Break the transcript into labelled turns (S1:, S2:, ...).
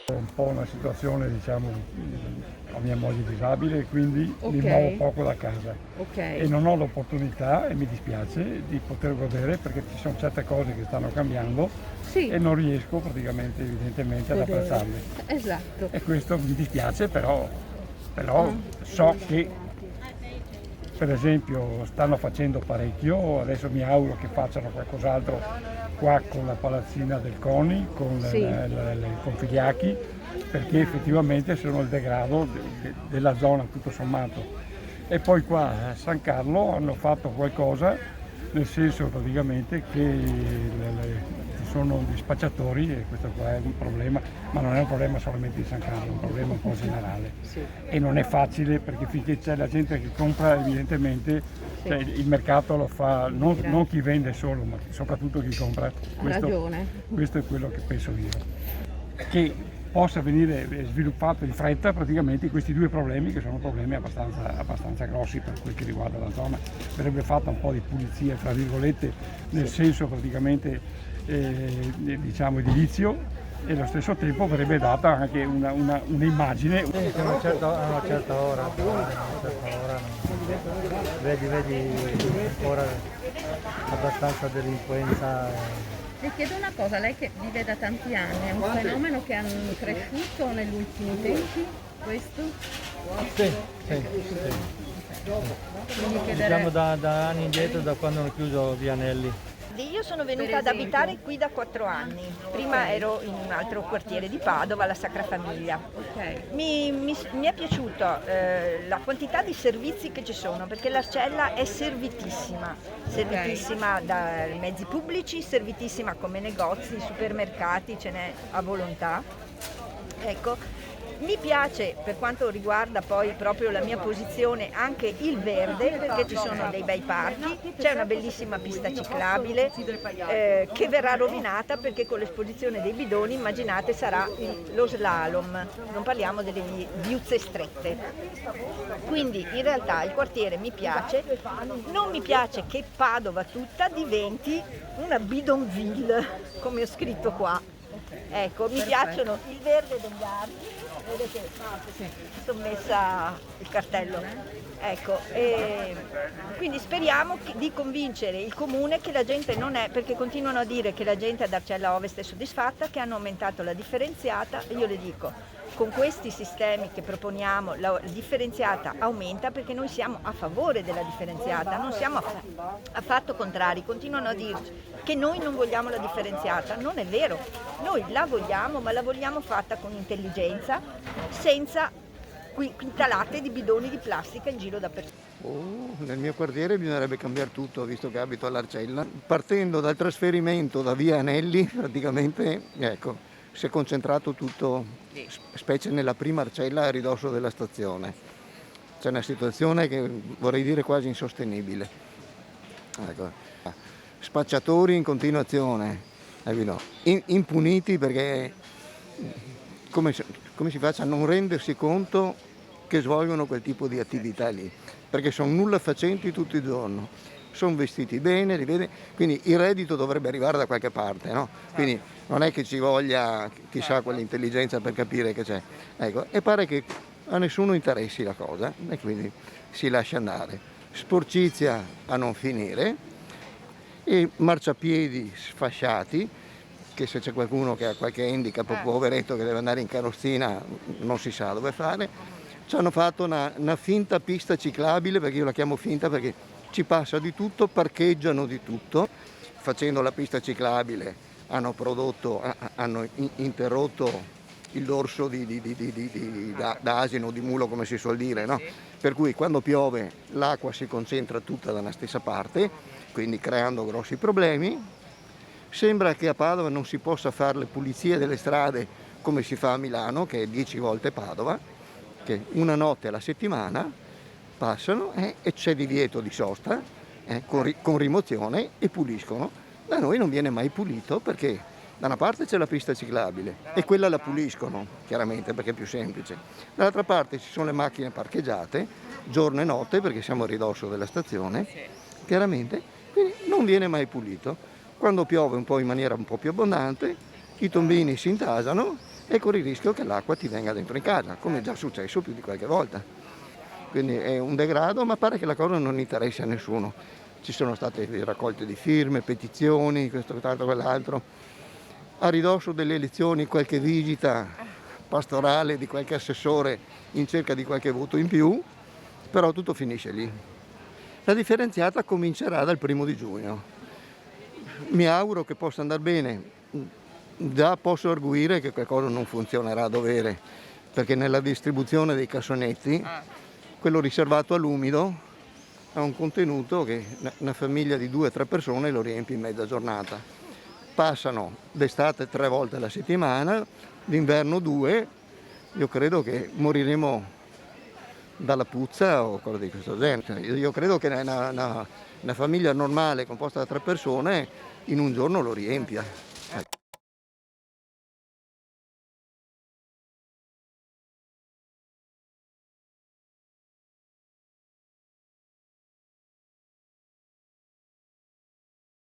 S1: Un po' una situazione, diciamo, ho mia moglie disabile, quindi mi
S2: Ok.
S1: muovo poco da casa
S2: Ok.
S1: e non ho l'opportunità, e mi dispiace, di poter godere perché ci sono certe cose che stanno cambiando
S2: Sì,
S1: e non riesco praticamente, evidentemente, ad
S2: godere.
S1: apprezzarle.
S2: Esatto.
S1: E questo mi dispiace, però
S2: Ah.
S1: so che, per esempio, stanno facendo parecchio, adesso mi auguro che facciano qualcos'altro qua con la palazzina del CONI, con
S2: Sì.
S1: con Figliacchi, perché effettivamente sono il degrado della zona tutto sommato. E poi qua a San Carlo hanno fatto qualcosa, nel senso praticamente che ci sono gli spacciatori, e questo qua è un problema, ma non è un problema solamente di San Carlo, è un problema un po' generale.
S2: Sì.
S1: E non è facile perché finché c'è la gente che compra, evidentemente,
S2: Sì.
S1: cioè, il mercato lo fa non chi vende solo, ma soprattutto chi compra.
S2: Ha ragione.
S1: Questo è quello che penso io. Che possa venire sviluppato in fretta praticamente questi due problemi, che sono problemi abbastanza grossi per quel che riguarda la zona. Verrebbe fatta un po' di pulizia, tra virgolette, nel senso praticamente diciamo edilizio, e allo stesso tempo verrebbe data anche un'immagine.
S3: Sì, fino a una certa ora, vedi ancora abbastanza delinquenza.
S2: Le chiedo una cosa, lei che vive da tanti anni, è un fenomeno che è cresciuto negli ultimi tempi, questo?
S3: Sì.
S2: Quindi
S3: Diciamo
S2: chiederei...
S3: da anni indietro, da quando hanno chiuso Vianelli.
S4: Io sono venuta
S2: Per
S4: ad
S2: esempio?
S4: abitare qui da 4 anni, prima ero in un altro quartiere di Padova, la Sacra Famiglia.
S2: Ok.
S4: Mi è piaciuta la quantità di servizi che ci sono, perché l'Arcella è servitissima dai mezzi pubblici, servitissima come negozi, supermercati, ce n'è a volontà. Ecco, mi piace, per quanto riguarda poi proprio la mia posizione, anche il verde, perché ci sono dei bei parchi, c'è una bellissima pista ciclabile che verrà rovinata perché con l'esposizione dei bidoni, immaginate, sarà lo slalom, non parliamo delle viuzze strette. Quindi in realtà il quartiere mi piace, non mi piace che Padova tutta diventi una bidonville, come ho scritto qua. Ecco, mi piacciono il verde degli archi, vedete, sono messa il cartello. Ecco, e quindi speriamo di convincere il comune che la gente non è, perché continuano a dire che la gente ad Arcella Ovest è soddisfatta, che hanno aumentato la differenziata, e io le dico, con questi sistemi che proponiamo la differenziata aumenta, perché noi siamo a favore della differenziata, non siamo affatto contrari. Continuano a dirci che noi non vogliamo la differenziata, non è vero, noi la vogliamo, ma la vogliamo fatta con intelligenza, senza quintalate di bidoni di plastica in giro dappertutto.
S5: Nel mio quartiere bisognerebbe cambiare tutto, visto che abito all'Arcella. Partendo dal trasferimento da via Anelli, praticamente, ecco, si è concentrato tutto, specie nella prima Arcella a ridosso della stazione. C'è una situazione che vorrei dire quasi insostenibile. Ecco. Spacciatori in continuazione, impuniti, perché come si faccia a non rendersi conto che svolgono quel tipo di attività lì, perché sono nulla facenti tutto il giorno, sono vestiti bene, li vede, quindi il reddito dovrebbe arrivare da qualche parte, no? Quindi non è che ci voglia chissà quell'intelligenza per capire che c'è, ecco, e pare che a nessuno interessi la cosa, e quindi si lascia andare. Sporcizia a non finire, e marciapiedi sfasciati, che se c'è qualcuno che ha qualche handicap, poveretto, che deve andare in carrozzina, non si sa dove fare. Ci hanno fatto una finta pista ciclabile, perché io la chiamo finta perché ci passa di tutto, parcheggiano di tutto. Facendo la pista ciclabile hanno interrotto il dorso da asino o di mulo, come si suol dire, no? Per cui quando piove l'acqua si concentra tutta da una stessa parte, quindi creando grossi problemi. Sembra che a Padova non si possa fare le pulizie delle strade come si fa a Milano, che è 10 volte Padova, che una notte alla settimana passano e c'è divieto di sosta, con rimozione, e puliscono. Da noi non viene mai pulito, perché da una parte c'è la pista ciclabile e quella la puliscono, chiaramente, perché è più semplice. Dall'altra parte ci sono le macchine parcheggiate giorno e notte, perché siamo a ridosso della stazione, chiaramente, quindi non viene mai pulito. Quando piove un po' in maniera un po' più abbondante, i tombini si intasano e corri il rischio che l'acqua ti venga dentro in casa, come è già successo più di qualche volta. Quindi è un degrado, ma pare che la cosa non interessi a nessuno. Ci sono state raccolte di firme, petizioni, questo, quell'altro. A ridosso delle elezioni qualche visita pastorale di qualche assessore in cerca di qualche voto in più, però tutto finisce lì. La differenziata comincerà dal 1° giugno. Mi auguro che possa andare bene. Già posso arguire che qualcosa non funzionerà a dovere, perché nella distribuzione dei cassonetti, quello riservato all'umido ha un contenuto che una famiglia di 2 o 3 persone lo riempie in mezza giornata. Passano d'estate 3 volte alla settimana, d'inverno 2, io credo che moriremo dalla puzza o cose di questo genere. Io credo che una famiglia normale composta da 3 persone in un giorno lo riempia.